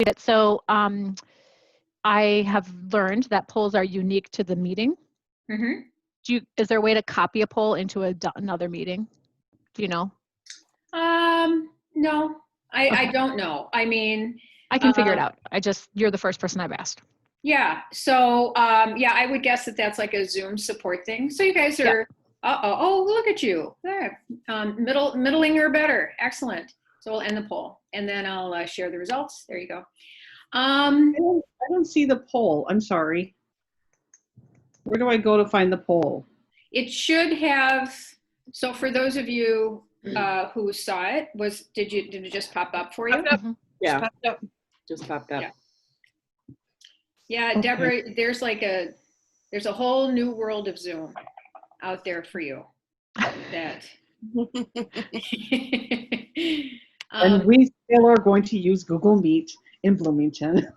it. So I have learned that polls are unique to the meeting. Mm-hmm. Is there a way to copy a poll into another meeting? Do you know? No, I Okay. don't know. I mean, I can figure it out. You're the first person I've asked. yeah. So, yeah, I would guess that that's like a Zoom support thing. So you guys are, oh, look at you. There. Middling or better. Excellent. So we'll end the poll and then I'll share the results. There you go. I don't see the poll. I'm sorry. Where do I go to find the poll? It should have, so for those of you who saw it, did it just pop up for you? Mm-hmm. Yeah. Just popped up. Yeah, Okay. Deborah, there's a whole new world of Zoom out there for you. That. And we still are going to use Google Meet in Bloomington.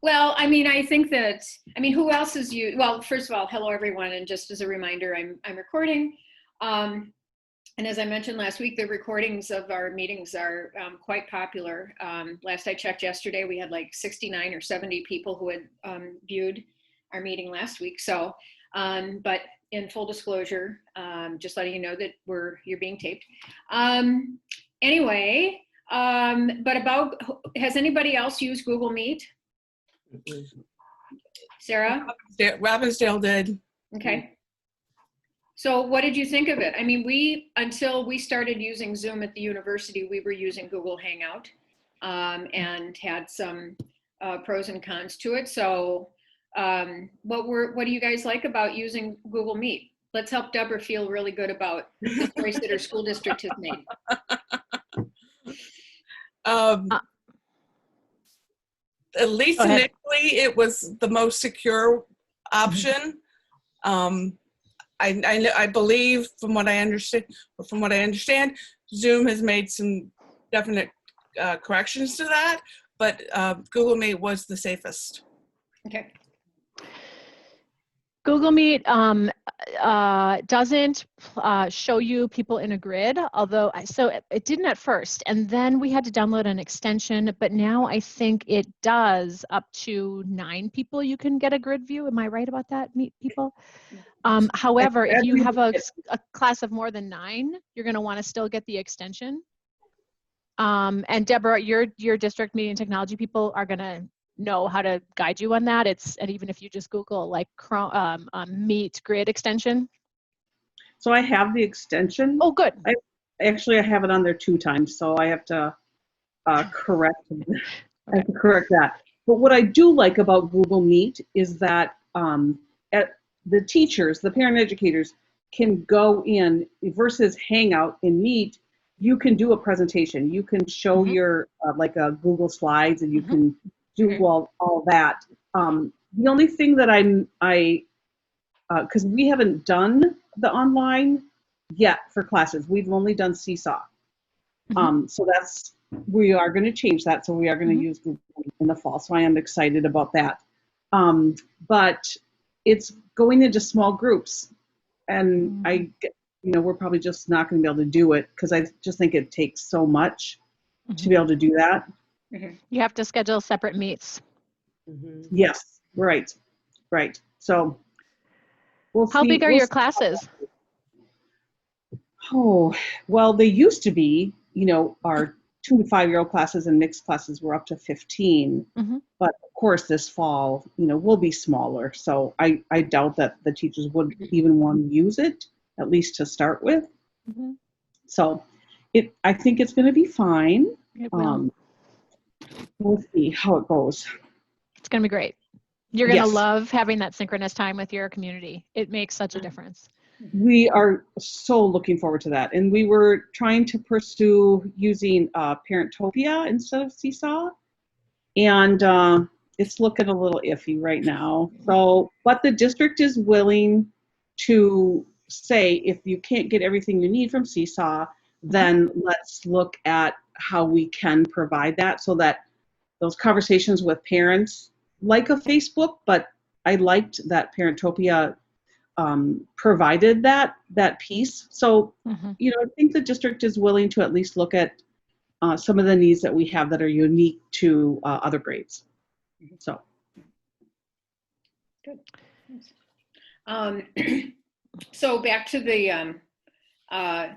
Well, I mean, I think that, who else is you? Well, first of all, hello everyone, and just as a reminder, I'm recording. And as I mentioned last week, the recordings of our meetings are quite popular. Last I checked yesterday, we had like 69 or 70 people who had viewed our meeting last week. So, but in full disclosure, just letting you know that you're being taped. Anyway, but has anybody else used Google Meet? Sarah? Robbinsdale did. Okay. So what did you think of it? I mean, until we started using Zoom at the university, we were using Google Hangout and had some pros and cons to it. So what do you guys like about using Google Meet? Let's help Deborah feel really good about the choice that her school district has made. At least initially, it was the most secure option. I believe, from what I understand, Zoom has made some definite corrections to that, but Google Meet was the safest. Okay. Google Meet doesn't show you people in a grid, although it didn't at first, and then we had to download an extension, but now I think it does up to 9 people you can get a grid view. Am I right about that, Meet people? However, if you have a class of more than 9, you're going to want to still get the extension. And Deborah, your district meeting technology people are going to know how to guide you on that. And even if you just Google like Meet grid extension. So I have the extension. Oh, good. I have it on there 2 times, so I have to correct that. But what I do like about Google Meet is that the teachers, the parent educators, can go in versus Hangout in Meet. You can do a presentation. You can show your like a Google Slides, and you can do all that. The only thing that because we haven't done the online yet for classes, we've only done Seesaw. So we are going to change that. So we are going to use Google in the fall. So I am excited about that. But it's going into small groups, and we're probably just not going to be able to do it because I just think it takes so much to be able to do that. You have to schedule separate meets. Yes, right. So we'll see. How big are your classes? Oh, well, they used to be, our 2 to 5-year-old classes and mixed classes were up to 15. But of course, this fall, will be smaller. So I doubt that the teachers would even want to use it, at least to start with. So I think it's going to be fine. We'll see how it goes. It's going to be great. You're going to love having that synchronous time with your community. It makes such a difference. We are so looking forward to that. And we were trying to pursue using Parentopia instead of Seesaw. And it's looking a little iffy right now. So, but the district is willing to say, if you can't get everything you need from Seesaw, then let's look at how we can provide that so that those conversations with parents, like a Facebook, but I liked that Parentopia provided that piece. So, I think the district is willing to at least look at some of the needs that we have that are unique to other grades. So. Good. So back to the,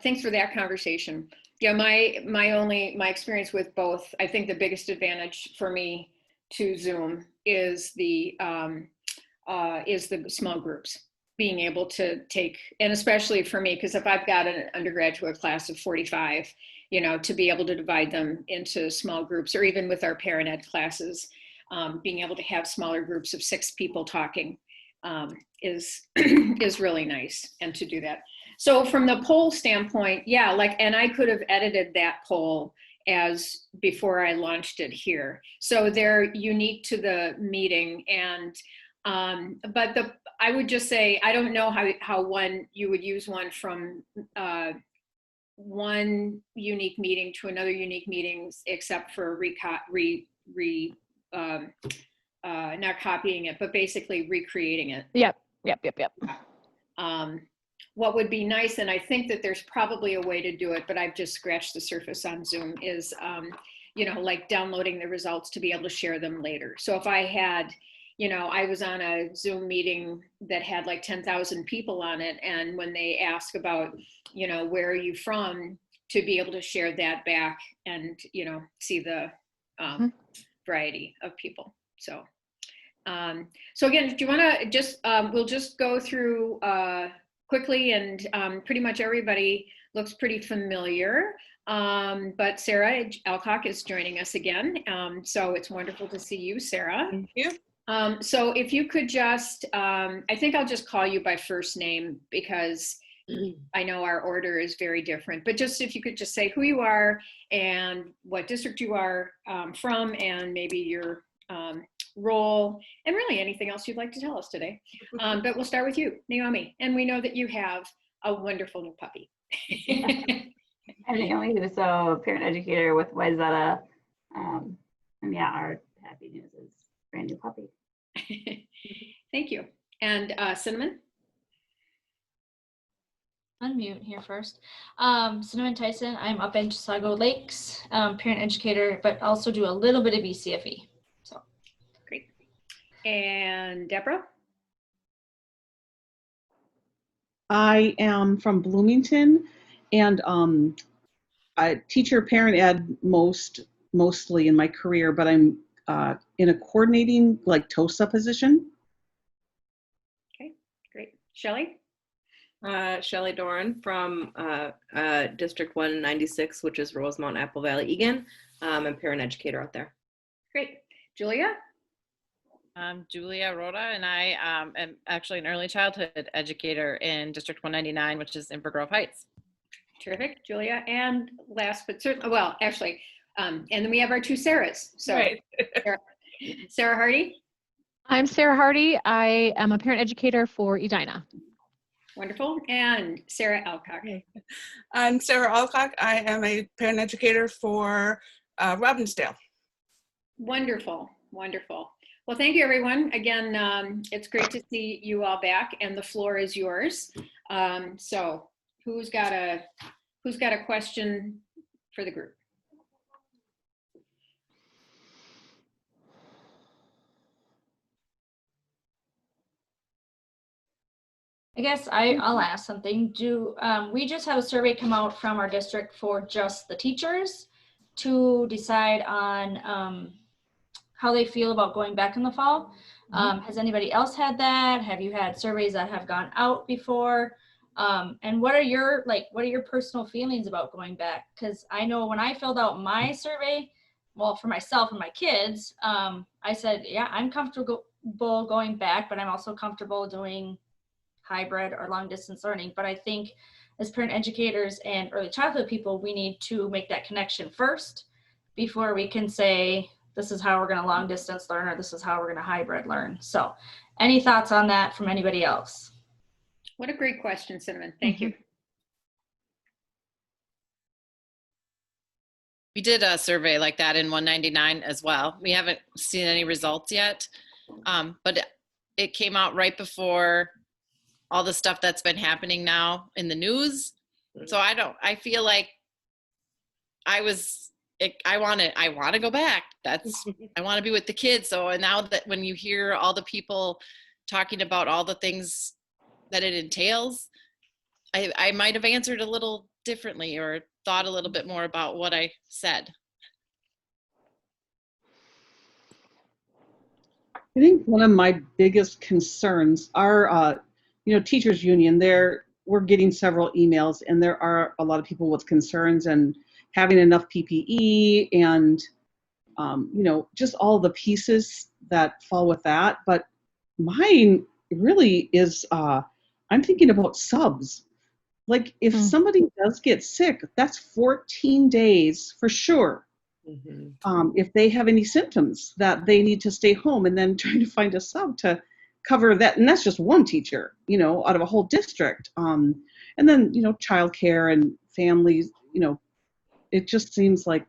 thanks for that conversation. Yeah, my experience with both, I think the biggest advantage for me to Zoom is the small groups, being able to take, and especially for me, because if I've got an undergraduate class of 45, you know, to be able to divide them into small groups, or even with our parent ed classes, being able to have smaller groups of 6 people talking is really nice, and to do that. So from the poll standpoint, yeah, like, and I could have edited that poll as before I launched it here. So they're unique to the meeting, and but I would just say, I don't know how you would use one from one unique meeting to another unique meetings, except for not copying it, but basically recreating it. Yep. What would be nice, and I think that there's probably a way to do it, but I've just scratched the surface on Zoom, is, you know, like downloading the results to be able to share them later. So if I had, you know, I was on a Zoom meeting that had like 10,000 people on it, and when they ask about, you know, where are you from, to be able to share that back and, you know, see the variety of people. So, so again, do you want to just, we'll just go through quickly, and pretty much everybody looks pretty familiar. But Sarah Alcock is joining us again. So it's wonderful to see you, Sarah. Thank you. So if you could just, I think I'll just call you by first name, because I know our order is very different, but just if you could just say who you are and what district you are from, and maybe your role, and really anything else you'd like to tell us today. But we'll start with you, Naomi. And we know that you have a wonderful new puppy. I'm Naomi, who's a parent educator with Wayzata. And yeah, our happy news is brand new puppy. Thank you. And Cinnamon? Unmute here first. Cinnamon Tyson, I'm up in Chisago Lakes, parent educator, but also do a little bit of BCFE. So great. And Deborah? I am from Bloomington, and I teacher parent ed mostly in my career, but I'm in a coordinating like TOSA position. Okay, great. Shelley? Shelley Doran from District 196, which is Rosemount, Apple Valley, Egan. I'm parent educator out there. Great. Julia? I'm Julia Rhoda, and I am actually an early childhood educator in District 199, which is Inver Grove Heights. Terrific, Julia. And last but certainly, well, actually, and then we have our 2 Sarahs. So Right. Sarah Hardy? I'm Sarah Hardy. I am a parent educator for Edina. Wonderful. And Sarah Alcock. I'm Sarah Alcock. I am a parent educator for Robbinsdale. Wonderful, wonderful. Well, thank you, everyone. Again, it's great to see you all back, and the floor is yours. So who's got a question for the group? I guess I'll ask something. We just had a survey come out from our district for just the teachers to decide on how they feel about going back in the fall. Has anybody else had that? Have you had surveys that have gone out before? And what are your personal feelings about going back? Because I know when I filled out my survey, well, for myself and my kids, I said, yeah, I'm comfortable going back, but I'm also comfortable doing hybrid or long distance learning. But I think as parent educators and early childhood people, we need to make that connection first before we can say, this is how we're going to long distance learn, or this is how we're going to hybrid learn. So any thoughts on that from anybody else? What a great question, Cinnamon. Thank you. We did a survey like that in 199 as well. We haven't seen any results yet, but it came out right before all the stuff that's been happening now in the news. So I feel like I was I want to go back. I want to be with the kids. So, and now that when you hear all the people talking about all the things that it entails, I might have answered a little differently or thought a little bit more about what I said. I think one of my biggest concerns are, teachers union. We're getting several emails, and there are a lot of people with concerns and having enough PPE and, just all the pieces that fall with that. But mine really is, I'm thinking about subs. Like if somebody does get sick, that's 14 days for sure. If they have any symptoms that they need to stay home, and then trying to find a sub to cover that, and that's just one teacher, out of a whole district. And then, childcare and families, it just seems like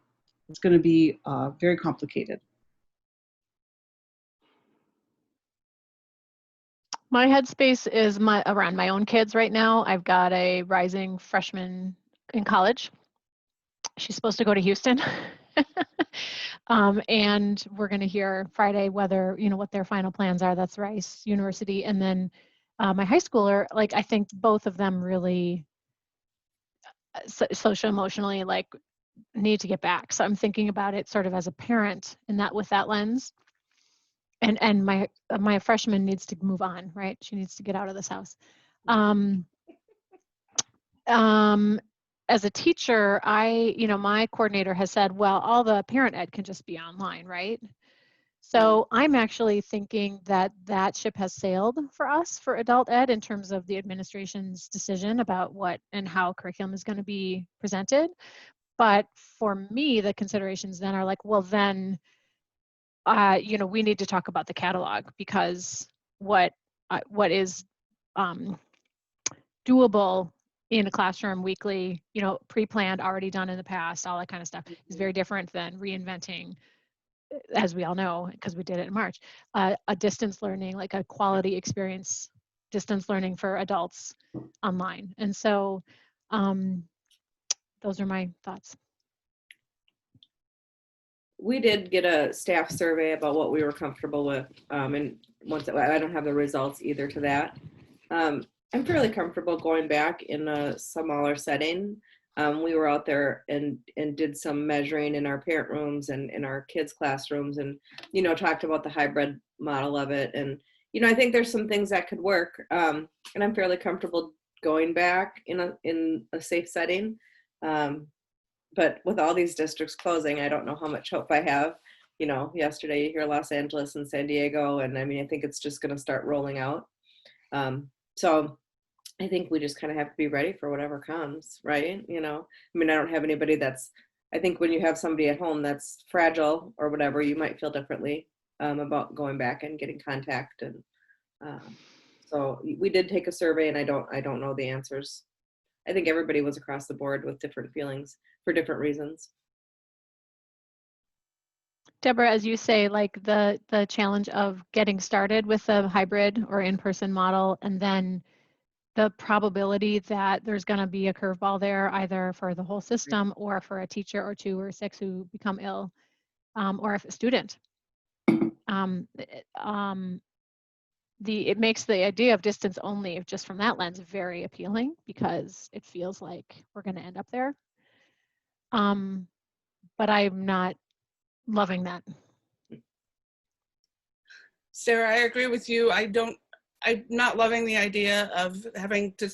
it's going to be very complicated. My headspace is around my own kids right now. I've got a rising freshman in college. She's supposed to go to Houston. And we're going to hear Friday whether, what their final plans are. That's Rice University. And then my high schooler, like, I think both of them really social emotionally, like, need to get back. So I'm thinking about it sort of as a parent and that with that lens. And my freshman needs to move on, right? She needs to get out of this house. As a teacher, my coordinator has said, well, all the parent ed can just be online, right? So I'm actually thinking that ship has sailed for us for adult ed in terms of the administration's decision about what and how curriculum is going to be presented. But for me, the considerations then are like, well, then, we need to talk about the catalog, because what is doable in a classroom weekly, pre-planned, already done in the past, all that kind of stuff is very different than reinventing, as we all know, because we did it in March, a distance learning, like a quality experience, distance learning for adults online. And so those are my thoughts. We did get a staff survey about what we were comfortable with. And once I don't have the results either to that. I'm fairly comfortable going back in a smaller setting. We were out there and did some measuring in our parent rooms and in our kids' classrooms, and talked about the hybrid model of it. And I think there's some things that could work. And I'm fairly comfortable going back in a safe setting. But with all these districts closing, I don't know how much hope I have. Yesterday you hear Los Angeles and San Diego, and I think it's just going to start rolling out. So I think we just kind of have to be ready for whatever comes, right? I don't have anybody I think when you have somebody at home that's fragile or whatever, you might feel differently about going back and getting contact. And so we did take a survey, and I don't know the answers. I think everybody was across the board with different feelings for different reasons. Deborah, as you say, like the challenge of getting started with a hybrid or in-person model, and then the probability that there's going to be a curveball there, either for the whole system or for a teacher or 2 or 6 who become ill, or if a student. It makes the idea of distance only, just from that lens, very appealing, because it feels like we're going to end up there. But I'm not loving that. Sarah, I agree with you. I'm not loving the idea of having to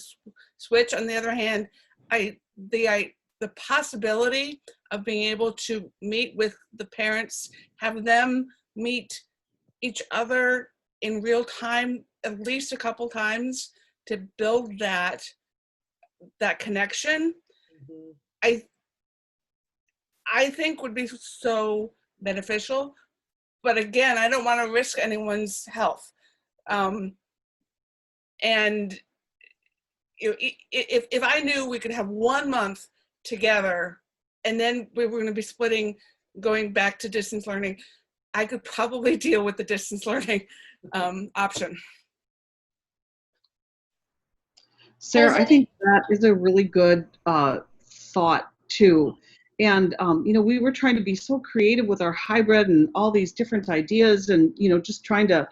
switch. On the other hand, the possibility of being able to meet with the parents, have them meet each other in real time at least a couple times to build that connection, I think would be so beneficial. But again, I don't want to risk anyone's health. And if I knew we could have 1 month together and then we were going to be splitting, going back to distance learning, I could probably deal with the distance learning option. Sarah, I think that is a really good thought too. And, we were trying to be so creative with our hybrid and all these different ideas and, just trying to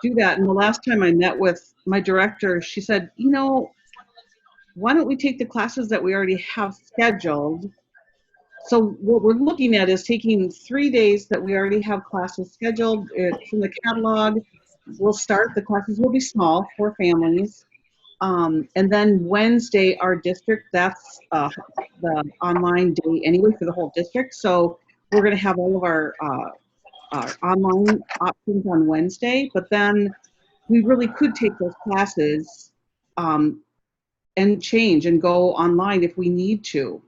do that. And the last time I met with my director, she said, why don't we take the classes that we already have scheduled? So what we're looking at is taking 3 days that we already have classes scheduled from the catalog. We'll start, the classes will be small for families. And then Wednesday, our district, that's the online day anyway for the whole district. So we're going to have all of our online options on Wednesday, but then we really could take those classes and change and go online if we need to.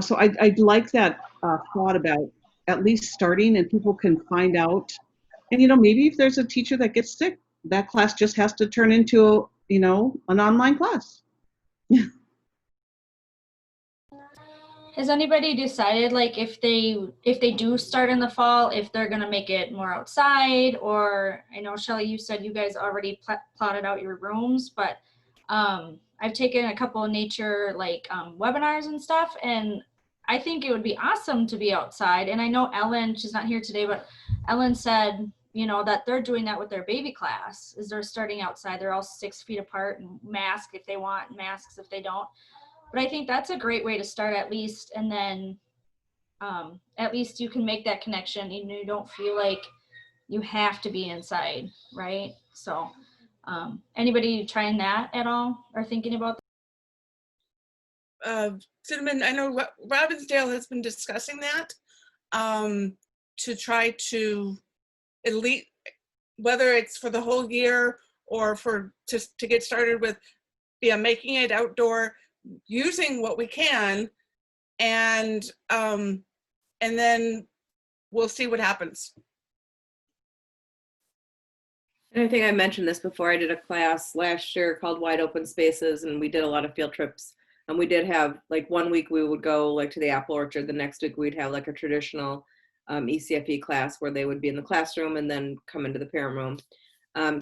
So I'd like that thought about at least starting, and people can find out. And, maybe if there's a teacher that gets sick, that class just has to turn into, an online class. Has anybody decided, like, if they do start in the fall, if they're gonna make it more outside? Or I know, Shelley, you said you guys already plotted out your rooms, but I've taken a couple of nature webinars and stuff, and I think it would be awesome to be outside. And I know Ellen, she's not here today, but Ellen said, that they're doing that with their baby class, is they're starting outside. They're all 6 feet apart and mask if they want, masks if they don't. But I think that's a great way to start at least. And then at least you can make that connection and you don't feel like you have to be inside, right? So anybody trying that at all or thinking about that? Cinnamon, I know Robbinsdale has been discussing that to try to at least, whether it's for the whole year or for just to get started with making it outdoor, using what we can, and then we'll see what happens. And I think I mentioned this before. I did a class last year called Wide Open Spaces, and we did a lot of field trips. And we did have, like, 1 week we would go to the apple orchard. The next week we'd have a traditional ECFE class where they would be in the classroom and then come into the parent room.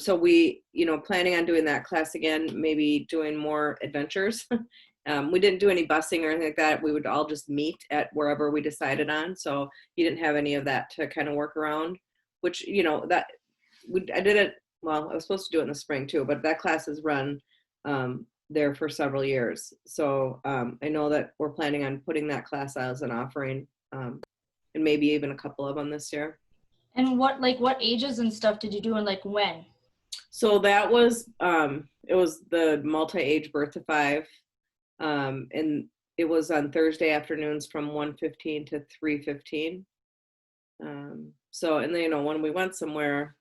So we, planning on doing that class again, maybe doing more adventures. We didn't do any busing or anything like that. We would all just meet at wherever we decided on. So you didn't have any of that to kind of work around, which, I did it, well, I was supposed to do it in the spring too, but that class is run there for several years. So I know that we're planning on putting that class as an offering and maybe even a couple of them this year. And what ages and stuff did you do and when? So that was, it was the multi-age birth to 5. And it was on Thursday afternoons from 1:15 to 3:15. So, and then, when we went somewhere,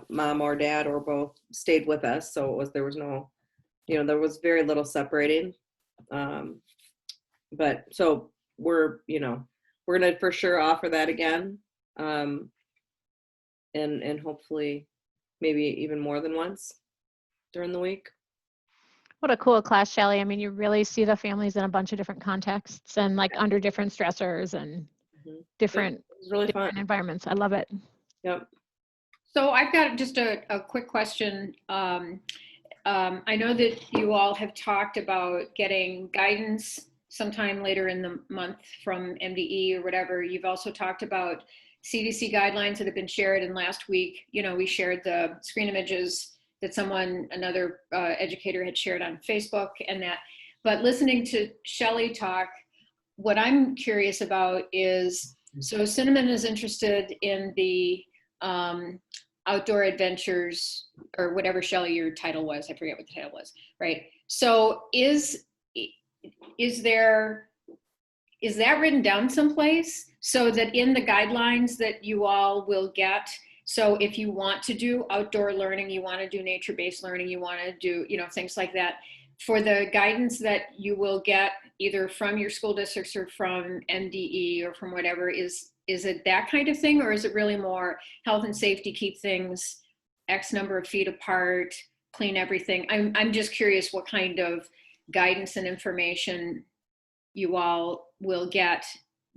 mom or dad or both stayed with us. So there was no, there was very little separating. But so we're going to for sure offer that again. And hopefully maybe even more than once during the week. What a cool class, Shelley. I mean, you really see the families in a bunch of different contexts and under different stressors and different, really different environments. I love it. Yep. So I've got just a quick question. I know that you all have talked about getting guidance sometime later in the month from MDE or whatever. You've also talked about CDC guidelines that have been shared. And last week, we shared the screen images that another educator had shared on Facebook and that. But listening to Shelley talk, what I'm curious about is, so Cinnamon is interested in the outdoor adventures or whatever, Shelley, your title was. I forget what the title was, right? So is that written down someplace so that in the guidelines that you all will get, so if you want to do outdoor learning, you want to do nature-based learning, you want to do, things like that, for the guidance that you will get either from your school districts or from MDE or from whatever, is it that kind of thing? Or is it really more health and safety, keep things X number of feet apart, clean everything? I'm just curious what kind of guidance and information you all will get,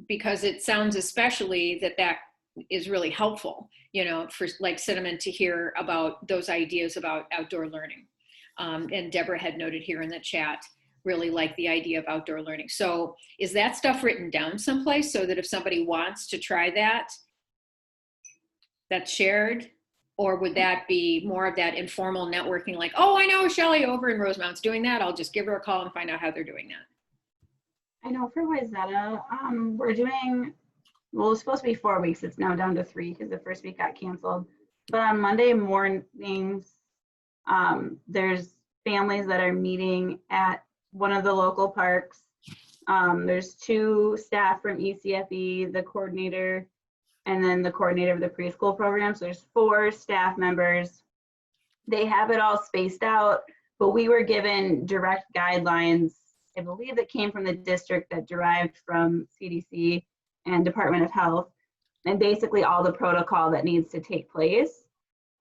because it sounds especially that is really helpful, for Cinnamon to hear about those ideas about outdoor learning. And Deborah had noted here in the chat really like the idea of outdoor learning. So is that stuff written down someplace so that if somebody wants to try that, that's shared? Or would that be more of that informal networking, like, oh, I know Shelley over in Rosemount's doing that. I'll just give her a call and find out how they're doing that. I know for Wayzata, we're doing, well, it's supposed to be 4 weeks. It's now down to 3 because the first week got canceled. But on Monday mornings, there's families that are meeting at one of the local parks. There's 2 staff from ECFE, the coordinator, and then the coordinator of the preschool program. So there's 4 staff members. They have it all spaced out, but we were given direct guidelines, I believe that came from the district that derived from CDC and Department of Health, and basically all the protocol that needs to take place.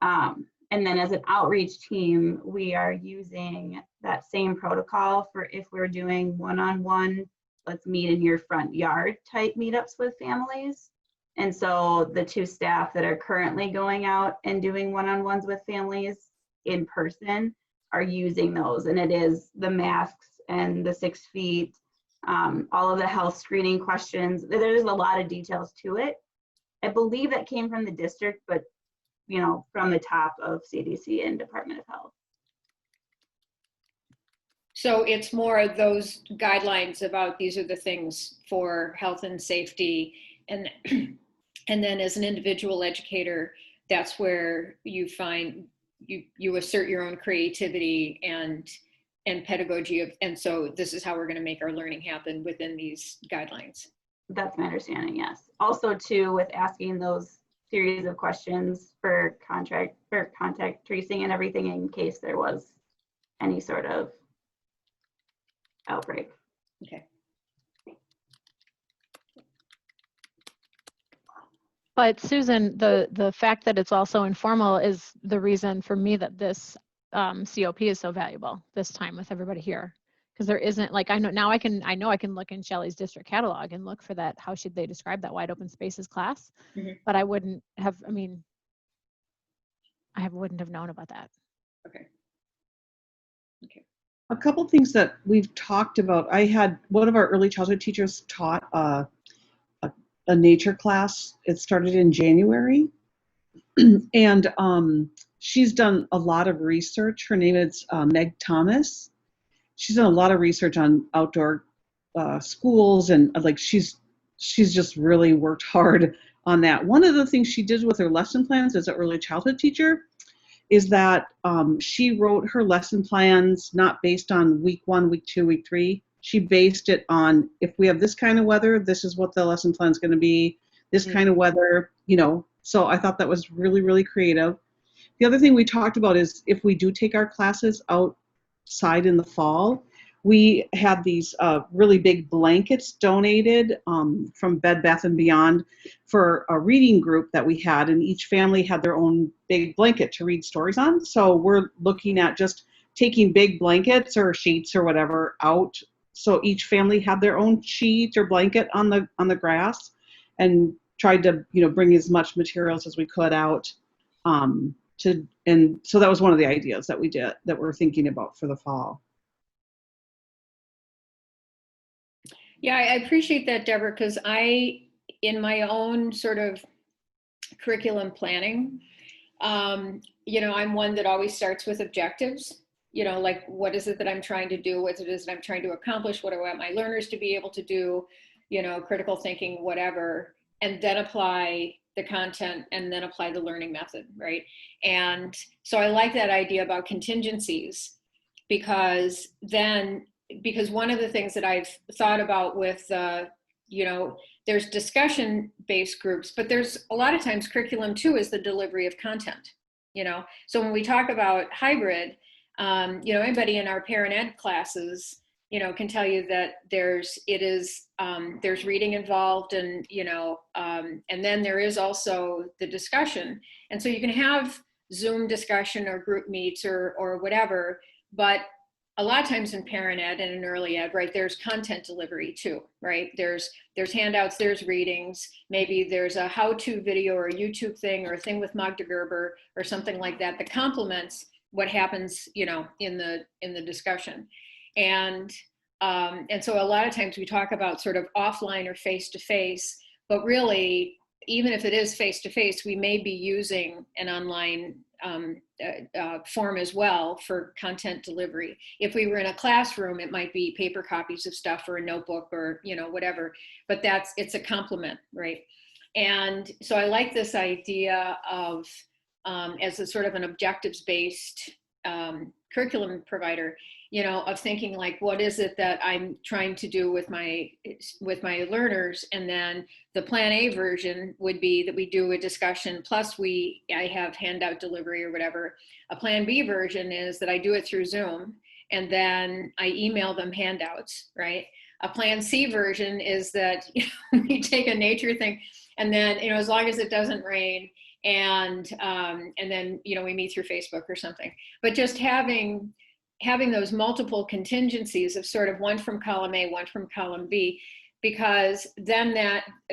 And then as an outreach team, we are using that same protocol for if we're doing one-on-one, let's meet in your front yard type meetups with families. And so the 2 staff that are currently going out and doing one-on-ones with families in person are using those. And it is the masks and the 6 feet, all of the health screening questions. There's a lot of details to it. I believe that came from the district, but you know, from the top of CDC and Department of Health. So it's more of those guidelines about these are the things for health and safety. And then as an individual educator, that's where you find you assert your own creativity and pedagogy of, and so this is how we're going to make our learning happen within these guidelines. That's my understanding, yes. Also too, with asking those series of questions for contact tracing and everything in case there was any sort of outbreak. Okay. But Susan, the fact that it's also informal is the reason for me that this COP is so valuable this time with everybody here. Because there isn't, like, I know I can look in Shelley's district catalog and look for that, how should they describe that wide open spaces class? Mm-hmm. But I wouldn't have, wouldn't have known about that. Okay. Okay. A couple things that we've talked about. I had one of our early childhood teachers taught a nature class. It started in January. And she's done a lot of research. Her name is Meg Thomas. She's done a lot of research on outdoor schools, and like she's just really worked hard on that. One of the things she did with her lesson plans as an early childhood teacher is that she wrote her lesson plans not based on week 1, week 2, week 3. She based it on, if we have this kind of weather, this is what the lesson plan is going to be, this kind of weather, you know. So I thought that was really, really creative. The other thing we talked about is if we do take our classes outside in the fall, we had these really big blankets donated from Bed Bath & Beyond for a reading group that we had, and each family had their own big blanket to read stories on. So we're looking at just taking big blankets or sheets or whatever out, so each family had their own sheet or blanket on the grass, and tried to, you know, bring as much materials as we could out and so that was one of the ideas that we're thinking about for the fall. Yeah, I appreciate that, Deborah, because in my own sort of curriculum planning, you know, I'm one that always starts with objectives, you know, like what is it that I'm trying to do? What it is that I'm trying to accomplish? What do I want my learners to be able to do? You know, critical thinking, whatever, and then apply the content and then apply the learning method, right? And so I like that idea about contingencies, because one of the things that I've thought about with, you know, there's discussion-based groups, but there's a lot of times curriculum too is the delivery of content, you know? So when we talk about hybrid, you know, anybody in our parent ed classes, you know, can tell you that there's reading involved, and, you know, and then there is also the discussion. And so you can have Zoom discussion or group meets or whatever, but a lot of times in parent ed and in early ed, right, there's content delivery too, right? There's handouts, there's readings, maybe there's a how-to video or a YouTube thing or a thing with Magda Gerber or something like that that complements what happens, you know, in the discussion. And And so a lot of times we talk about sort of offline or face-to-face, but really, even if it is face-to-face, we may be using an online form as well for content delivery. If we were in a classroom, it might be paper copies of stuff or a notebook or, you know, whatever, but it's a complement, right? And so I like this idea of, as a sort of an objectives-based curriculum provider, you know, of thinking like, what is it that I'm trying to do with my learners? And then the plan A version would be that we do a discussion, plus I have handout delivery or whatever. A plan B version is that I do it through Zoom and then I email them handouts, right? A plan C version is that, you know, we take a nature thing and then, you know, as long as it doesn't rain, and then, you know, we meet through Facebook or something. But just having those multiple contingencies of sort of one from column A, one from column B, because then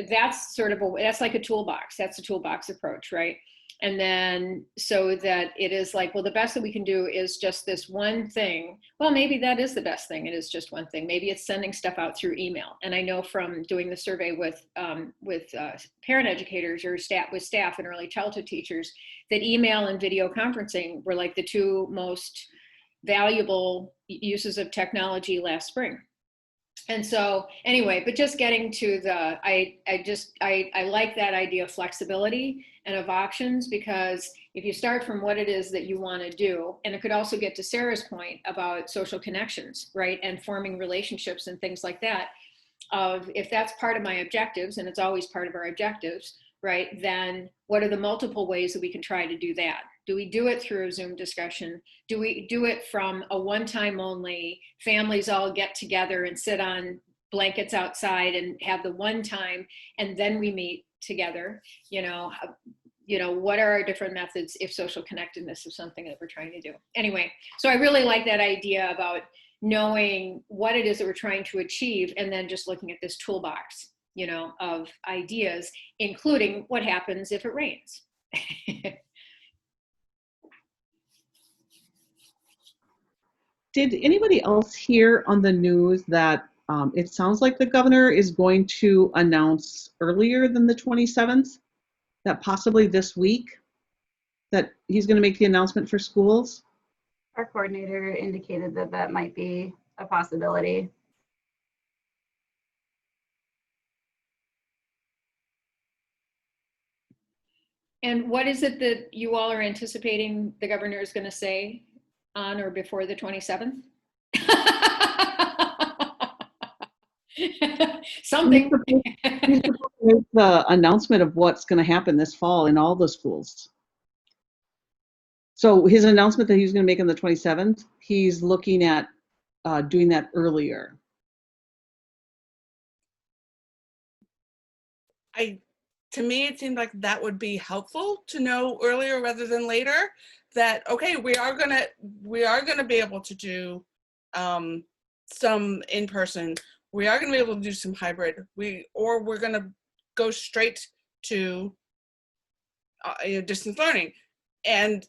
that's sort of that's like a toolbox. That's a toolbox approach, right? And then so that it is like, well, the best that we can do is just this one thing. Well, maybe that is the best thing. It is just one thing. Maybe it's sending stuff out through email. And I know from doing the survey with parent educators or staff and early childhood teachers that email and video conferencing were like the two most valuable uses of technology last spring. And so anyway, but just getting to I like that idea of flexibility and of options, because if you start from what it is that you want to do, and it could also get to Sarah's point about social connections, right? And forming relationships and things like that, of if that's part of my objectives, and it's always part of our objectives, right? Then what are the multiple ways that we can try to do that? Do we do it through a Zoom discussion? Do we do it from a one-time only, families all get together and sit on blankets outside and have the one time, and then we meet together? You know, what are our different methods if social connectedness is something that we're trying to do? Anyway, so I really like that idea about knowing what it is that we're trying to achieve, and then just looking at this toolbox, you know, of ideas, including what happens if it rains. Did anybody else hear on the news that it sounds like the governor is going to announce earlier than the 27th, that possibly this week, that he's going to make the announcement for schools? Our coordinator indicated that that might be a possibility. And what is it that you all are anticipating the governor is going to say on or before the 27th? Something. He's supposed to make the announcement of what's going to happen this fall in all the schools. So his announcement that he's going to make on the 27th, he's looking at doing that earlier. To me, it seemed like that would be helpful to know earlier rather than later, that, okay, we are gonna be able to do some in-person, we are gonna be able to do some hybrid, or we're gonna go straight to distance learning and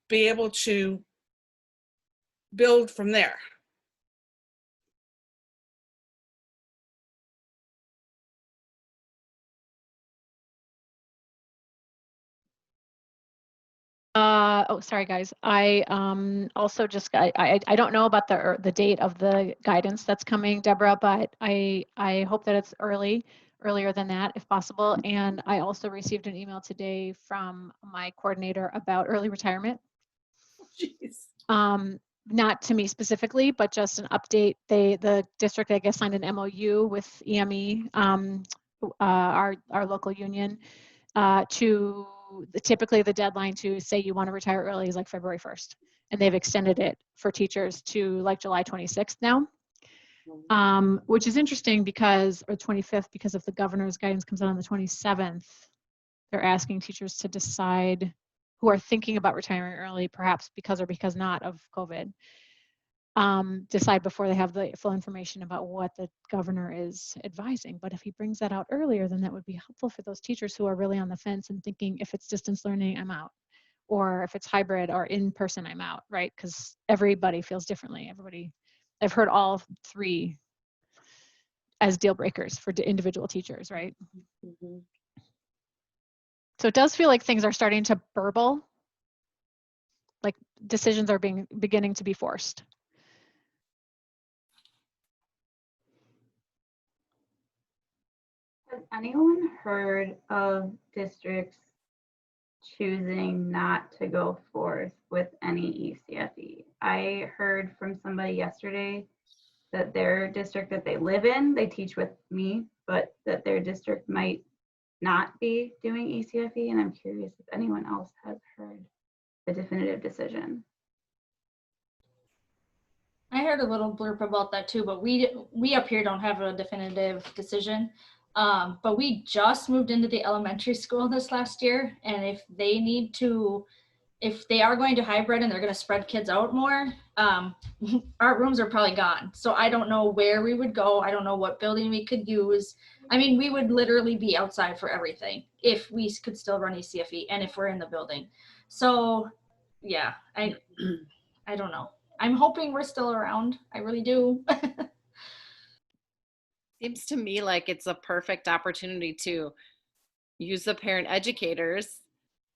be able to build from there. Oh, sorry, guys. I also just I don't know about the date of the guidance that's coming, Deborah, but I hope that it's earlier than that if possible. And I also received an email today from my coordinator about early retirement. Jeez. Not to me specifically, but just an update. The district, I guess, signed an MOU with EME, our local union, to typically the deadline to say you want to retire early is like February 1st. And they've extended it for teachers to like July 26th now, which is interesting because, or 25th, because if the governor's guidance comes out on the 27th, they're asking teachers to decide who are thinking about retiring early, perhaps because or because not of COVID, decide before they have the full information about what the governor is advising. But if he brings that out earlier, then that would be helpful for those teachers who are really on the fence and thinking, if it's distance learning, I'm out. Or if it's hybrid or in person, I'm out, right? Because everybody feels differently. I've heard all three as deal breakers for individual teachers, right? Mhm. So it does feel like things are starting to burble, like decisions are beginning to be forced. Has anyone heard of districts choosing not to go forth with any ECFE? I heard from somebody yesterday that their district that they live in, they teach with me, but that their district might not be doing ECFE, and I'm curious if anyone else has heard the definitive decision. I heard a little blurb about that too, but we up here don't have a definitive decision. But we just moved into the elementary school this last year, and if they are going to hybrid and they're going to spread kids out more, our rooms are probably gone. So I don't know where we would go. I don't know what building we could use. I mean, we would literally be outside for everything if we could still run ECFE and if we're in the building. So yeah, I don't know. I'm hoping we're still around. I really do. Seems to me like it's a perfect opportunity to use the parent educators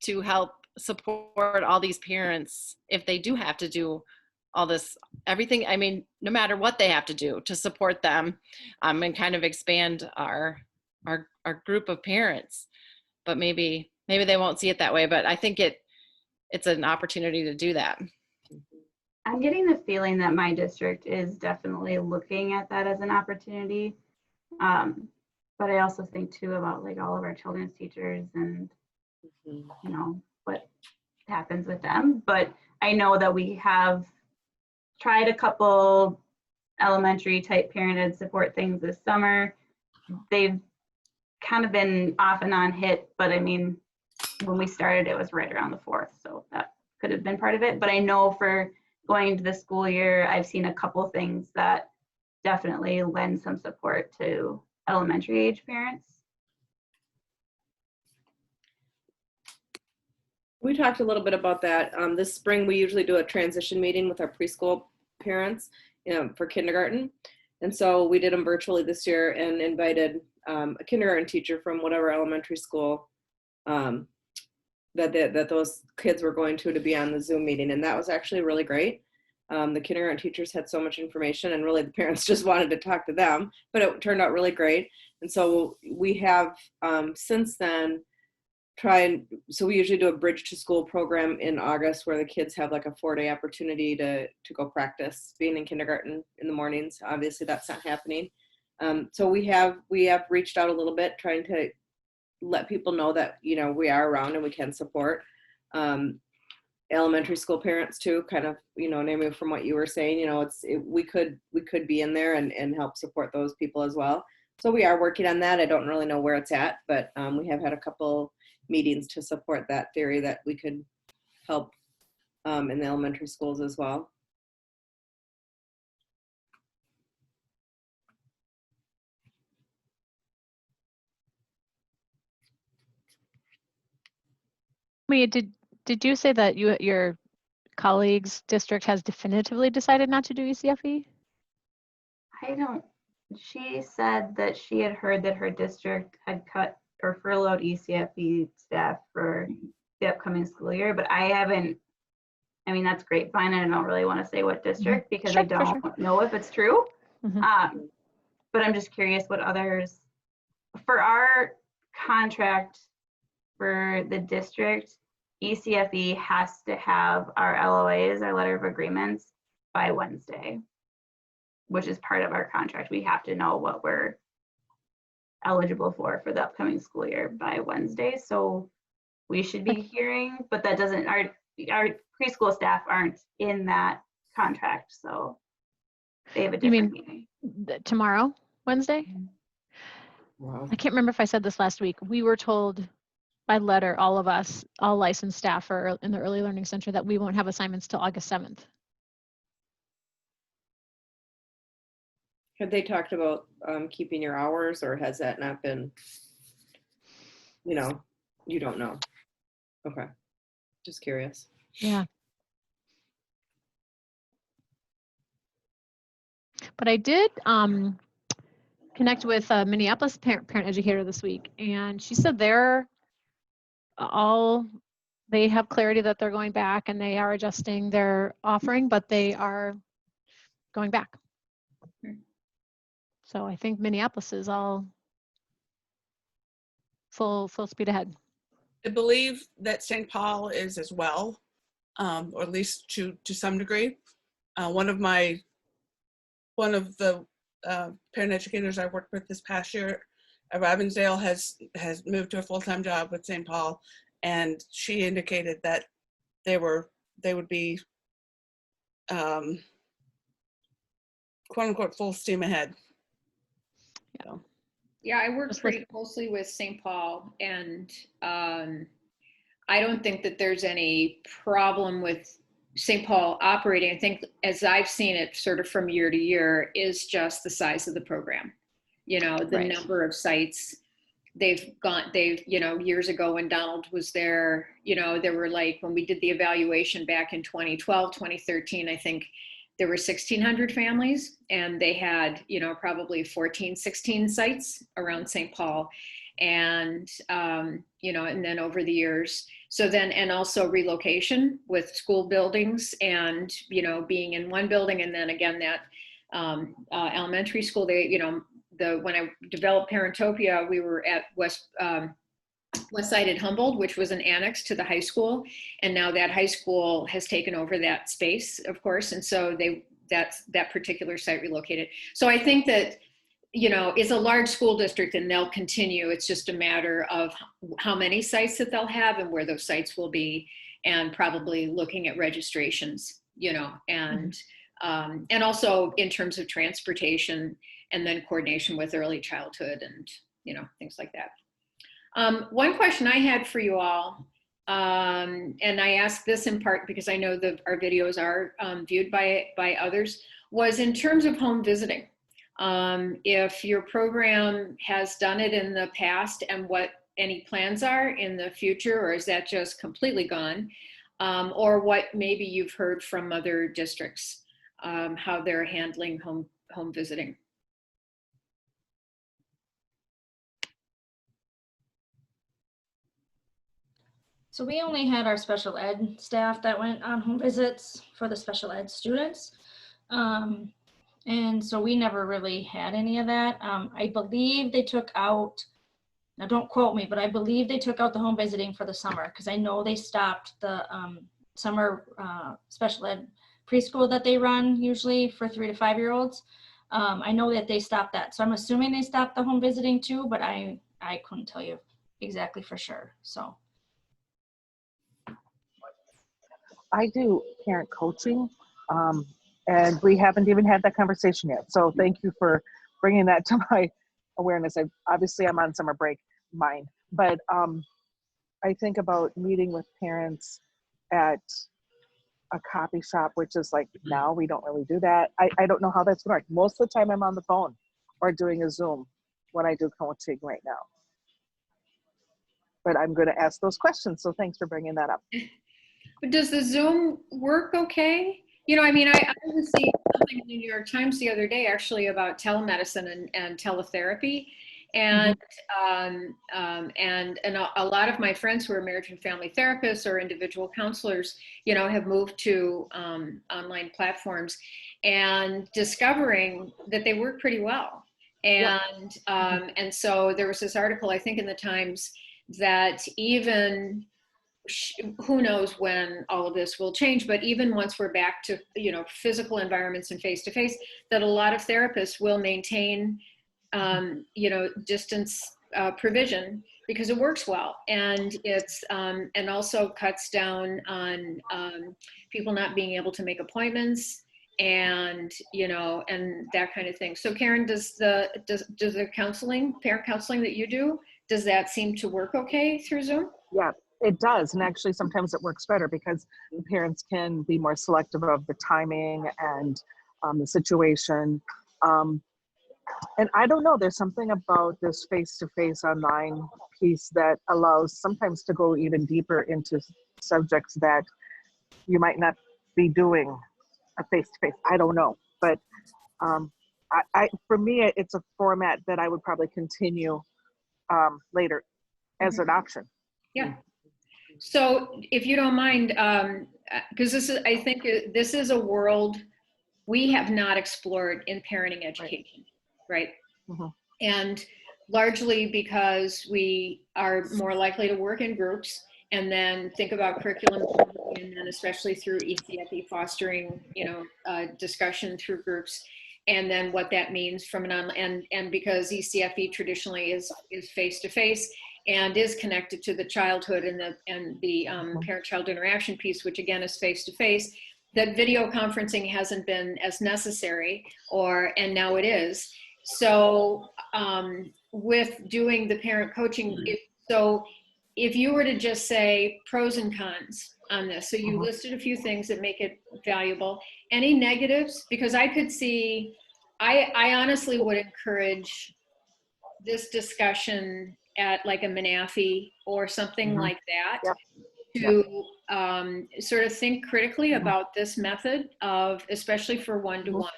to help support all these parents if they do have to do all this, everything. I mean, no matter what they have to do to support them, and kind of expand our group of parents. But maybe they won't see it that way. But I think it's an opportunity to do that. I'm getting the feeling that my district is definitely looking at that as an opportunity. But I also think too about like all of our children's teachers and, you know, what happens with them. But I know that we have tried a couple elementary type parent ed support things this summer. They've kind of been off and on hit, but I mean, when we started, it was right around the 4th. So that could have been part of it. But I know for going into the school year, I've seen a couple things that definitely lend some support to elementary age parents. We talked a little bit about that. This spring, we usually do a transition meeting with our preschool parents, for kindergarten. And so we did them virtually this year and invited a kindergarten teacher from whatever elementary school that those kids were going to be on the Zoom meeting. And that was actually really great. The kindergarten teachers had so much information, and really the parents just wanted to talk to them, but it turned out really great. And so we have since then so we usually do a bridge to school program in August where the kids have like a 4-day opportunity to go practice being in kindergarten in the mornings. Obviously that's not happening. So we have reached out a little bit, trying to let people know that, we are around and we can support. Elementary school parents too, kind of, Naomi, from what you were saying, we could be in there and help support those people as well. So we are working on that. I don't really know where it's at, but we have had a couple meetings to support that theory that we could help in the elementary schools as well. Did you say that your colleague's district has definitively decided not to do ECFE? She said that she had heard that her district had cut or furloughed ECFE staff for the upcoming school year, but I haven't, that's grapevine. I don't really want to say what district because I don't know if it's true. But I'm just curious what others, for our contract for the district, ECFE has to have our LOAs, our letter of agreements, by Wednesday, which is part of our contract. We have to know what we're eligible for the upcoming school year by Wednesday. So we should be hearing, but that doesn't, our preschool staff aren't in that contract. So they have a different meeting. Tomorrow, Wednesday? Wow. I can't remember if I said this last week. We were told by letter, all of us, all licensed staff are in the Early Learning Center, that we won't have assignments till August 7th. Have they talked about keeping your hours, or has that not been, you don't know? Okay, just curious. Yeah. But I did connect with a Minneapolis parent educator this week, and she said they have clarity that they're going back and they are adjusting their offering, but they are going back. So I think Minneapolis is all full speed ahead. I believe that St. Paul is as well, or at least to some degree. One of the parent educators I worked with this past year at Robbinsdale has moved to a full-time job with St. Paul, and she indicated that they would be quote unquote full steam ahead. Yeah. So. Yeah, I work pretty closely with St. Paul, and I don't think that there's any problem with St. Paul operating. I think, as I've seen it sort of from year to year, is just the size of the program. You know, the number of sites they've, you know, years ago when Donald was there, you know, there were like, when we did the evaluation back in 2012, 2013, I think there were 1,600 families, and they had, you know, probably 14, 16 sites around St. Paul. And, you know, and then over the years, so then, and also relocation with school buildings and, you know, being in one building. And then again, that elementary school, they, you know, when I developed Parentopia, we were at West Side at Humboldt, which was an annex to the high school. And now that high school has taken over that space, of course. And so that particular site relocated. So I think that, you know, it's a large school district and they'll continue. It's just a matter of how many sites that they'll have and where those sites will be, and probably looking at registrations, you know, and also in terms of transportation, and then coordination with early childhood and, you know, things like that. One question I had for you all, and I ask this in part because I know that our videos are viewed by others, was in terms of home visiting. If your program has done it in the past, and what any plans are in the future, or is that just completely gone? Or what maybe you've heard from other districts, how they're handling home visiting. So we only had our special ed staff that went on home visits for the special ed students. And so we never really had any of that. I believe they took out, now don't quote me, but I believe they took out the home visiting for the summer, because I know they stopped the summer special ed preschool that they run usually for 3 to 5 year olds. I know that they stopped that. So I'm assuming they stopped the home visiting too, but I couldn't tell you exactly for sure, so. I do parent coaching, and we haven't even had that conversation yet. So thank you for bringing that to my awareness. Obviously I'm on summer break, but I think about meeting with parents at a coffee shop, which is like, now we don't really do that. I don't know how that's going to work. Most of the time I'm on the phone or doing a Zoom when I do coaching right now. But I'm going to ask those questions. So thanks for bringing that up. But does the Zoom work okay? You know, I mean, I was seeing something in the New York Times the other day actually about telemedicine and teletherapy. And a lot of my friends who are marriage and family therapists or individual counselors, you know, have moved to online platforms and discovering that they work pretty well. And and so there was this article, I think in the Times, that even, who knows when all of this will change, but even once we're back to, you know, physical environments and face-to-face, that a lot of therapists will maintain, you know, distance provision because it works well. And it's, and also cuts down on people not being able to make appointments and, you know, and that kind of thing. So Karen, does the counseling, parent counseling that you do, does that seem to work okay through Zoom? Yeah, it does. And actually sometimes it works better because the parents can be more selective of the timing and the situation. And I don't know, there's something about this face-to-face online piece that allows sometimes to go even deeper into subjects that you might not be doing a face-to-face. I don't know, but for me, it's a format that I would probably continue later as an option. Yeah. So if you don't mind, because I think this is a world we have not explored in parenting education, right? Mhm. And largely because we are more likely to work in groups and then think about curriculum, and then especially through ECFE fostering, discussion through groups, and then what that means from an online, and because ECFE traditionally is face-to-face and is connected to the childhood and the parent-child interaction piece, which again is face-to-face, that video conferencing hasn't been as necessary, and now it is. So with doing the parent coaching, if you were to just say pros and cons on this, so you listed a few things that make it valuable. Any negatives? Because I could see, I honestly would encourage this discussion at like a Manafi or something like that. Yep. To sort of think critically about this method of, especially for one-to-one,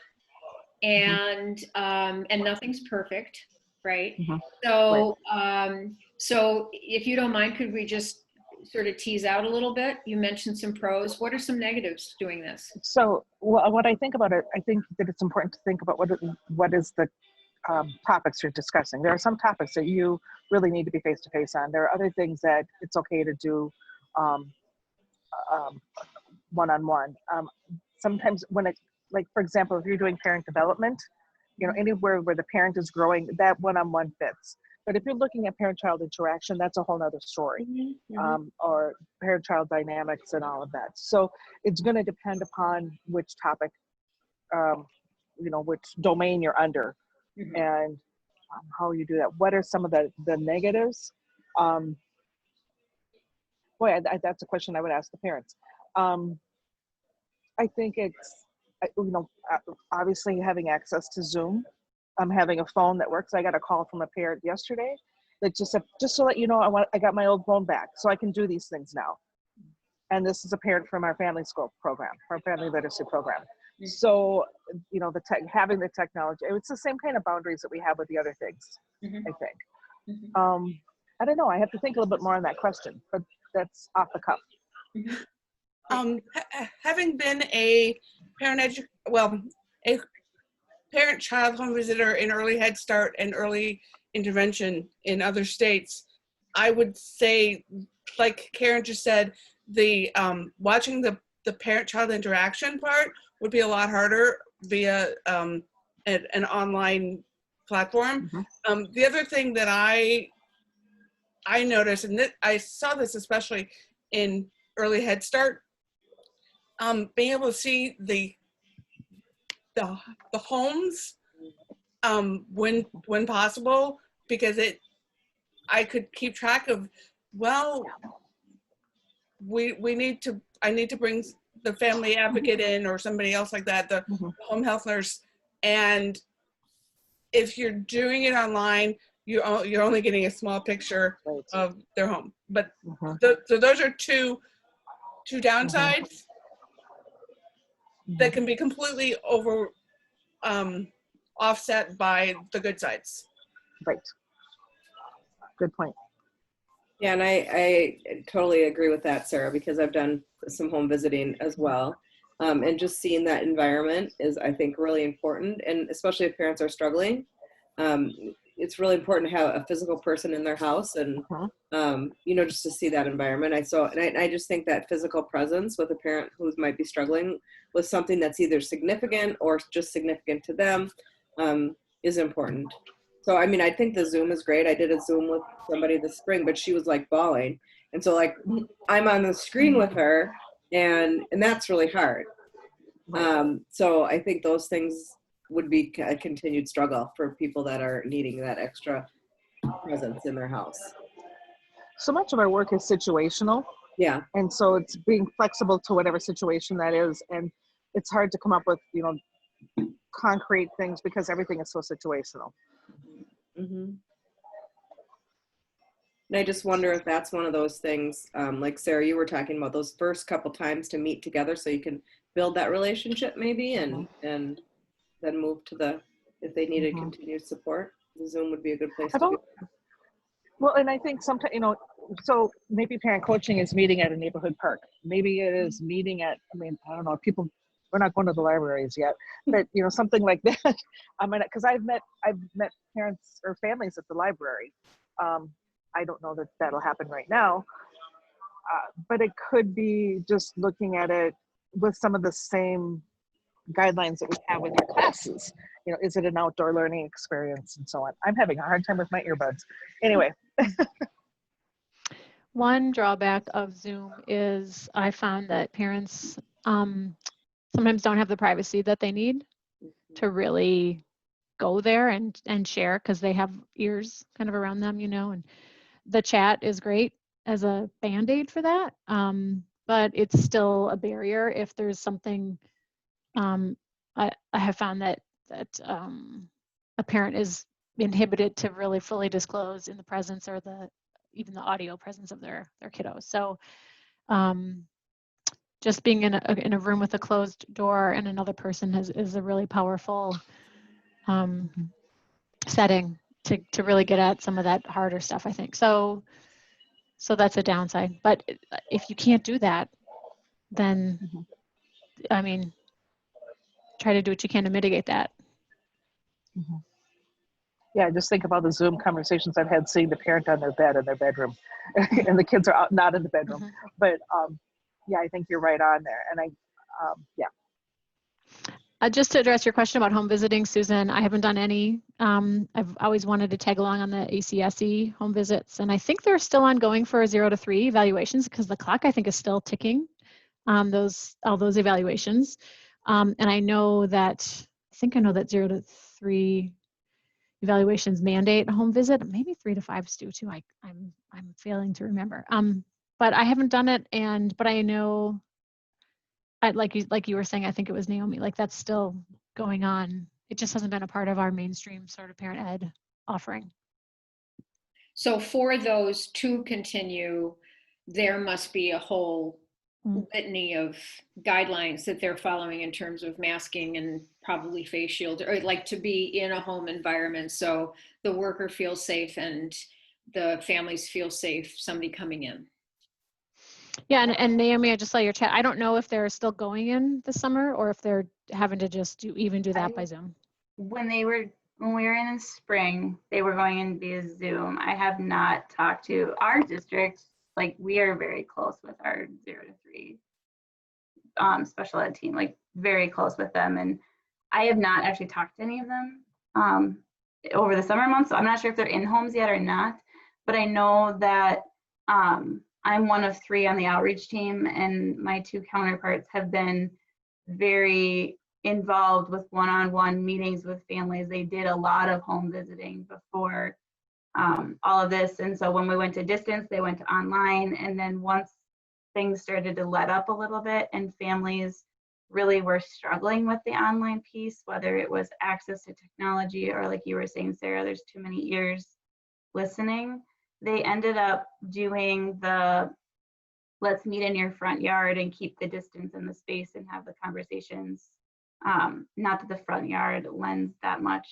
and nothing's perfect, right? So so if you don't mind, could we just sort of tease out a little bit? You mentioned some pros. What are some negatives to doing this? So what I think about it, I think that it's important to think about what is the topics you're discussing. There are some topics that you really need to be face-to-face on. There are other things that it's okay to do one-on-one. Sometimes when it, like for example, if you're doing parent development, anywhere where the parent is growing, that one-on-one fits. But if you're looking at parent-child interaction, that's a whole nother story, or parent-child dynamics and all of that. So it's going to depend upon which topic, which domain you're under, and how you do that. What are some of the negatives? That's a question I would ask the parents. I think it's, obviously having access to Zoom, having a phone that works. I got a call from a parent yesterday that just said, just to let you know, I got my old phone back, so I can do these things now. And this is a parent from our family school program, our family literacy program. So, having the technology, it's the same kind of boundaries that we have with the other things, I think. I don't know, I have to think a little bit more on that question, but that's off the cuff. Having been a parent-child home visitor in early Head Start and early intervention in other states, I would say, like Karen just said, the watching the parent-child interaction part would be a lot harder via an online platform. The other thing that I noticed, and I saw this especially in early Head Start, being able to see the homes when possible, because I could keep track of, well, I need to bring the family advocate in or somebody else like that, the home health nurse. And if you're doing it online, you're only getting a small picture of their home. But so those are two downsides that can be completely offset by the good sides. Right. Good point. Yeah, and I totally agree with that, Sarah, because I've done some home visiting as well. And just seeing that environment is, I think, really important. And especially if parents are struggling, it's really important to have a physical person in their house and, just to see that environment. I just think that physical presence with a parent who might be struggling with something that's either significant or just significant to them is important. So, I mean, I think the Zoom is great. I did a Zoom with somebody this spring, but she was like bawling. And so like, I'm on the screen with her and that's really hard. So I think those things would be a continued struggle for people that are needing that extra presence in their house. So much of our work is situational. Yeah. And so it's being flexible to whatever situation that is. And it's hard to come up with, concrete things because everything is so situational. And I just wonder if that's one of those things, like Sarah, you were talking about those first couple times to meet together so you can build that relationship maybe and then move to the if they needed Mhm. continued support, Zoom would be a good place to I've be. al- Well, and I think sometimes, so maybe parent coaching is meeting at a neighborhood park. Maybe it is meeting at, I don't know, people, we're not going to the libraries yet, but something like that. Because I've met parents or families at the library. I don't know that that'll happen right now, but it could be just looking at it with some of the same guidelines that we have with our classes. Is it an outdoor learning experience and so on? I'm having a hard time with my earbuds. Anyway. One drawback of Zoom is I found that parents sometimes don't have the privacy that they need to really go there and share, because they have ears kind of around them, and the chat is great as a band-aid for that, but it's still a barrier if there's something. I have found that a parent is inhibited to really fully disclose in the presence or even the audio presence of their kiddos. So just being in a room with a closed door and another person is a really powerful setting to really get at some of that harder stuff, I think. So that's a downside. But if you can't do that, then try to do what you can to mitigate that. Mm-hmm. Yeah, just think about the Zoom conversations I've had seeing the parent on their bed in their bedroom and the kids are out, not in the bedroom. Mm-hmm. But yeah, I think you're right on there. And yeah. Just to address your question about home visiting, Susan, I haven't done any. I've always wanted to tag along on the ACSE home visits, and I think they're still ongoing for 0 to 3 evaluations, because the clock, I think, is still ticking on all those evaluations. And I know that 0 to 3 evaluations mandate a home visit. Maybe 3 to 5s do too. I'm failing to remember. But I haven't done it, but I know. Like you were saying, I think it was Naomi, like that's still going on. It just hasn't been a part of our mainstream sort of parent ed offering. So for those to continue, there must be a whole litany of guidelines that they're following in terms of masking and probably face shields, or like to be in a home environment so the worker feels safe and the families feel safe, somebody coming in. Yeah, and Naomi, I just saw your chat. I don't know if they're still going in this summer or if they're having to just do that by Zoom. When we were in the spring, they were going in via Zoom. I have not talked to our district. Like, we are very close with our 0 to 3 special ed team, like very close with them. And I have not actually talked to any of them over the summer months. So I'm not sure if they're in homes yet or not, but I know that I'm one of 3 on the outreach team, and my 2 counterparts have been very involved with one-on-one meetings with families. They did a lot of home visiting before all of this. And so when we went to distance, they went to online. And then once things started to let up a little bit and families really were struggling with the online piece, whether it was access to technology or, like you were saying, Sarah, there's too many ears listening, they ended up doing the let's meet in your front yard and keep the distance and the space and have the conversations. Not that the front yard lends that much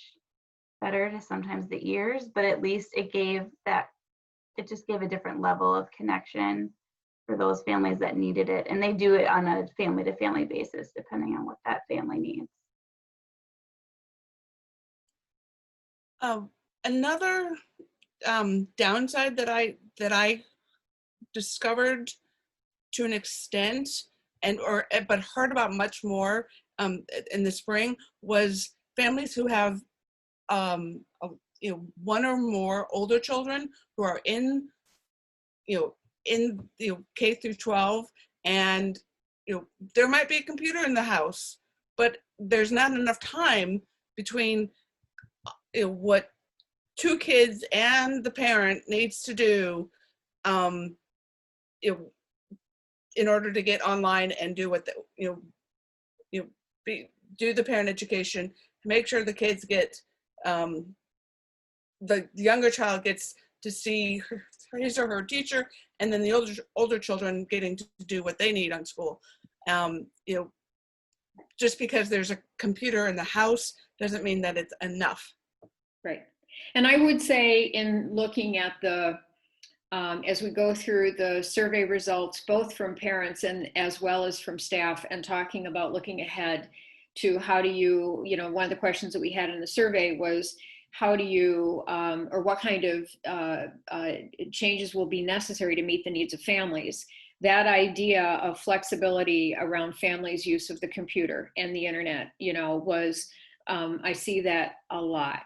better to sometimes the ears, but at least it just gave a different level of connection for those families that needed it. And they do it on a family to family basis, depending on what that family needs. Another downside that I discovered to an extent but heard about much more in the spring was families who have one or more older children who are in K through 12, and there might be a computer in the house, but there's not enough time between what 2 kids and the parent needs to do in order to get online and do what do the parent education, to make sure the kids get the younger child gets to see his or her teacher, and then the older children getting to do what they need on school. Just because there's a computer in the house doesn't mean that it's enough. Right. And I would say in looking at the, as we go through the survey results, both from parents and as well as from staff, and talking about looking ahead to how do you, one of the questions that we had in the survey was, how do you, or what kind of changes will be necessary to meet the needs of families? That idea of flexibility around families' use of the computer and the internet, was, I see that a lot,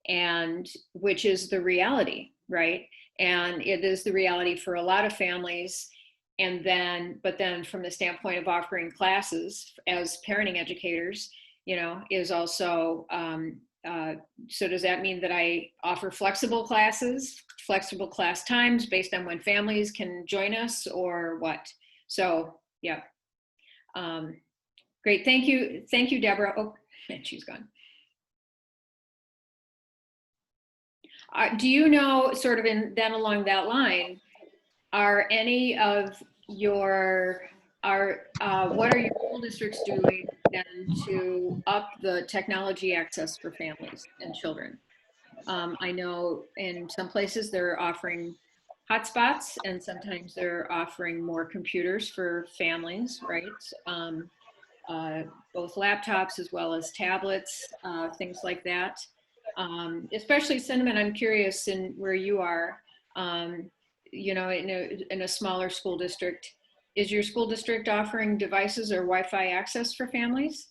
and which is the reality, right? And it is the reality for a lot of families. And then, but then from the standpoint of offering classes as parenting educators, is also, so does that mean that I offer flexible classes, flexible class times based on when families can join us, or what? So, yeah. Great, thank you. Thank you, Deborah. Oh, and she's gone. Do you know, sort of then along that line, are any of your, what are your school districts doing then to up the technology access for families and children? I know in some places they're offering hotspots, and sometimes they're offering more computers for families, right? Both laptops as well as tablets, things like that. Especially Cinnamon, I'm curious in where you are, in a smaller school district, is your school district offering devices or Wi-Fi access for families?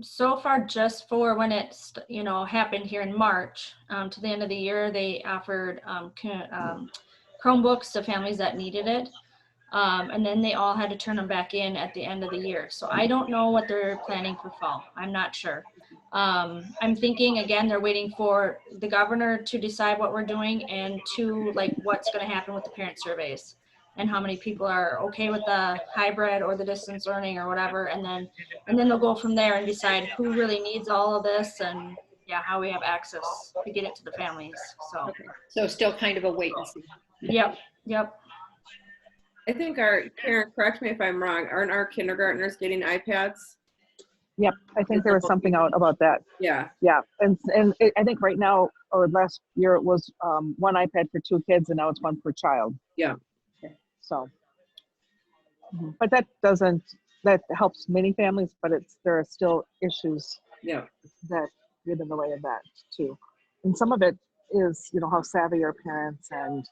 So far, just for when it, happened here in March, to the end of the year, they offered Chromebooks to families that needed it. And then they all had to turn them back in at the end of the year. So I don't know what they're planning for fall. I'm not sure. I'm thinking, again, they're waiting for the governor to decide what we're doing, and to like what's going to happen with the parent surveys and how many people are okay with the hybrid or the distance learning or whatever. And then they'll go from there and decide who really needs all of this, and yeah, how we have access to get it to the families. So, okay. So still kind of a wait and see. Yep. I think Karen, correct me if I'm wrong, aren't our kindergartners getting iPads? Yep, I think there was something out about that. Yeah. Yeah, and I think right now, or last year, it was one iPad for 2 kids, and now it's 1 per child. Yeah. So, but that helps many families, but there are still issues that get in the way of that too. And some of it is, how savvy are parents, and,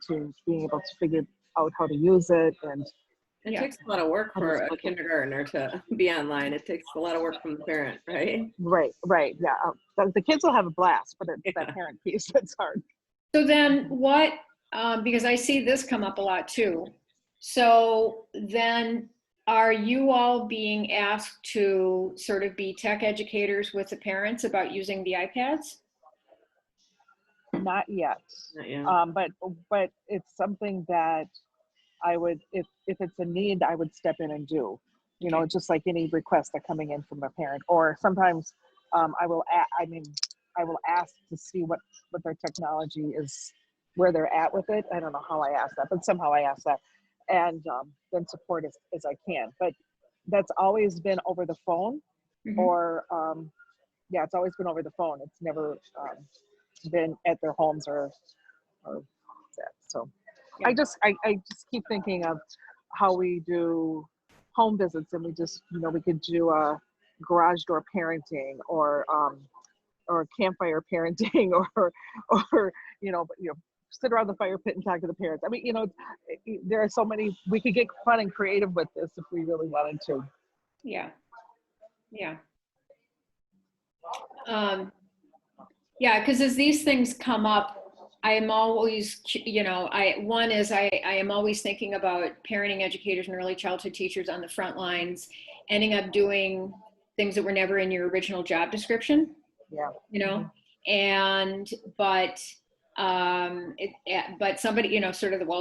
to being able to figure out how to use it. And it takes a lot of work for a kindergartner to be online. It takes a lot of work from the parent, right? Right. Yeah. The kids will have a blast, but it's that parent piece that's hard. So then what, because I see this come up a lot too. So then are you all being asked to sort of be tech educators with the parents about using the iPads? Not yet. Not yet. But it's something that I would, if it's a need, I would step in and do, just like any request that coming in from a parent. Or sometimes I will ask to see what their technology is, where they're at with it. I don't know how I ask that, but somehow I ask that, and then support as I can. But that's always been over the phone, or it's always been over the phone. It's never been at their homes or that. So yeah. I just keep thinking of how we do home visits, and we just, we could do a garage door parenting, or campfire parenting, or sit around the fire pit and talk to the parents. I mean, there are so many, we could get fun and creative with this if we really wanted to. Yeah. Because as these things come up, I am always, I am always thinking about parenting educators and early childhood teachers on the front lines ending up doing things that were never in your original job description. Yeah. But somebody,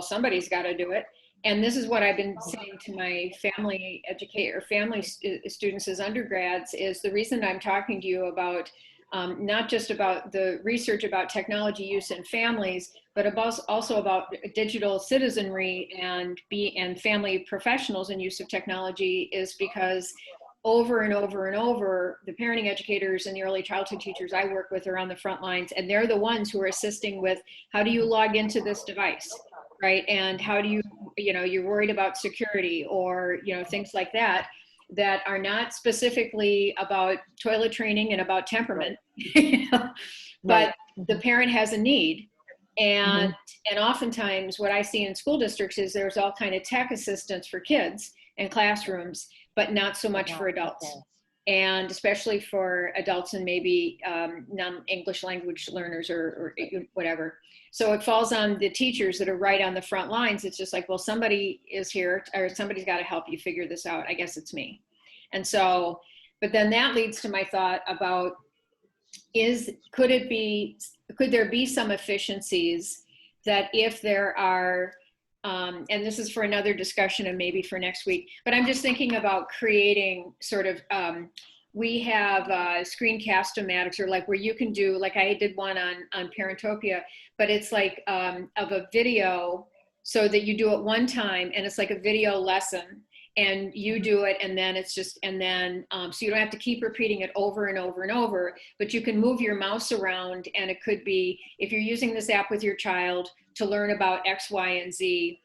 somebody's got to do it. And this is what I've been saying to my family educator, family students as undergrads, is the reason I'm talking to you about not just about the research about technology use in families, but also about digital citizenry and family professionals and use of technology, is because over and over and over, the parenting educators and the early childhood teachers I work with are on the front lines, and they're the ones who are assisting with how do you log into this device, right? And how do you, you're worried about security or, things like that, that are not specifically about toilet training and about temperament, but the parent has a need. And oftentimes what I see in school districts is there's all kind of tech assistance for kids in classrooms, but not so much for adults. And especially for adults and maybe non-English language learners or whatever. So it falls on the teachers that are right on the front lines. It's just like, well, somebody is here or somebody's got to help you figure this out. I guess it's me. And so, but then that leads to my thought about could there be some efficiencies that if there are, and this is for another discussion and maybe for next week, but I'm just thinking about creating sort of, we have screencast-o-matics, or like where you can do, like I did one on Parentopia, but it's like of a video so that you do it one time and it's like a video lesson and you do it and then it's just, and then, so you don't have to keep repeating it over and over and over, but you can move your mouse around and it could be, if you're using this app with your child to learn about X, Y, and Z,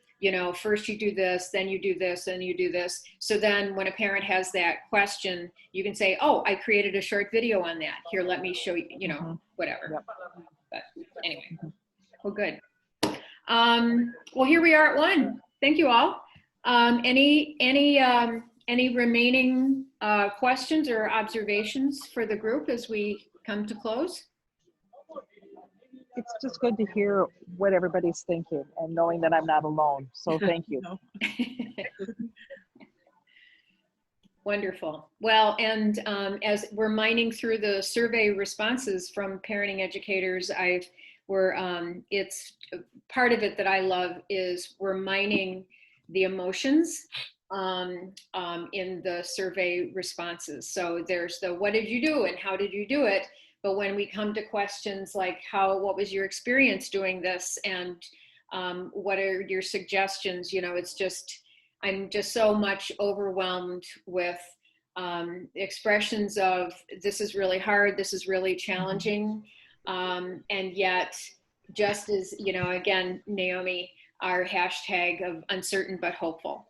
first you do this, then you do this, then you do this. So then when a parent has that question, you can say, oh, I created a short video on that. Here, let me show you, whatever. But anyway, well, good. Well, here we are at 1. Thank you all. Any remaining questions or observations for the group as we come to close? It's just good to hear what everybody's thinking and knowing that I'm not alone. So thank you. Wonderful. Well, and as we're mining through the survey responses from parenting educators, it's part of it that I love is we're mining the emotions in the survey responses. So there's the what did you do and how did you do it? But when we come to questions like what was your experience doing this and what are your suggestions? It's just, I'm just so much overwhelmed with expressions of this is really hard, this is really challenging. And yet, just as, again, Naomi, our hashtag of uncertain but hopeful.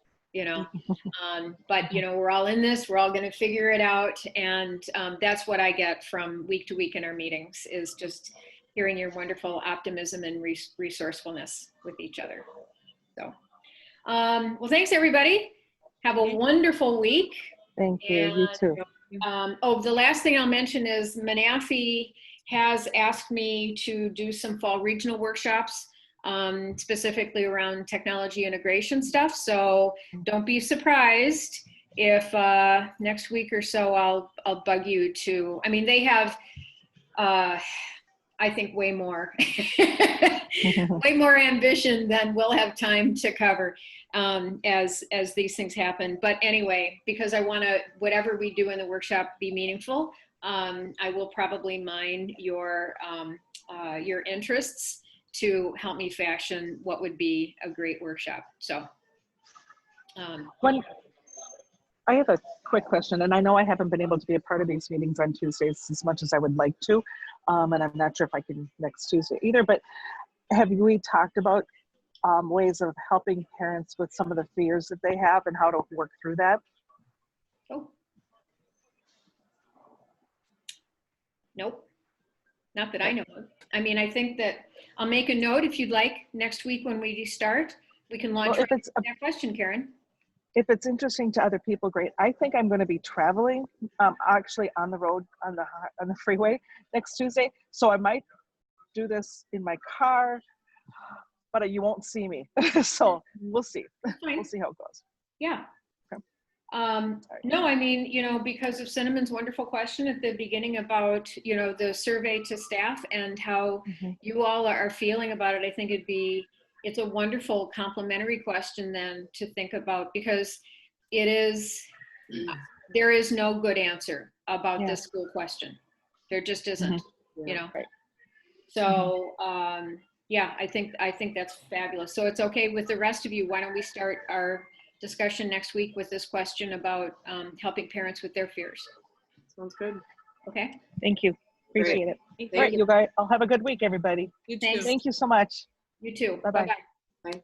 But we're all in this, we're all going to figure it out. And that's what I get from week to week in our meetings is just hearing your wonderful optimism and resourcefulness with each other. So, well, thanks everybody. Have a wonderful week. Thank you, you too. The last thing I'll mention is Manafi has asked me to do some fall regional workshops. Specifically around technology integration stuff. So don't be surprised if next week or so I'll bug you to, I mean, they have, I think way more, way more ambition than we'll have time to cover as these things happen. But anyway, because I want to, whatever we do in the workshop be meaningful, I will probably mine your interests to help me fashion what would be a great workshop. So, I have a quick question, and I know I haven't been able to be a part of these meetings on Tuesdays as much as I would like to, and I'm not sure if I can next Tuesday either, but have we talked about ways of helping parents with some of the fears that they have and how to work through that? Oh. Nope, not that I know of. I mean, I think that I'll make a note if you'd like next week when we start, we can launch that question, Karen. If it's interesting to other people, great. I think I'm going to be traveling, actually on the road on the freeway next Tuesday. So I might do this in my car, but you won't see me. So we'll see. We'll see how it goes. Yeah. Okay. No, I mean, because of Cinnamon's wonderful question at the beginning about, the survey to staff and how you all are feeling about it, I think it's a wonderful complimentary question then to think about, because there is no good answer about this school question. There just isn't, Right. So, yeah, I think that's fabulous. So it's okay with the rest of you. Why don't we start our discussion next week with this question about helping parents with their fears. Sounds good. Okay. Thank you. Great. Appreciate it. Thank All right, you guys, I'll have a good week, everybody. You too. Thanks. Thank you so much. You too. Bye-bye. Bye-bye. Bye.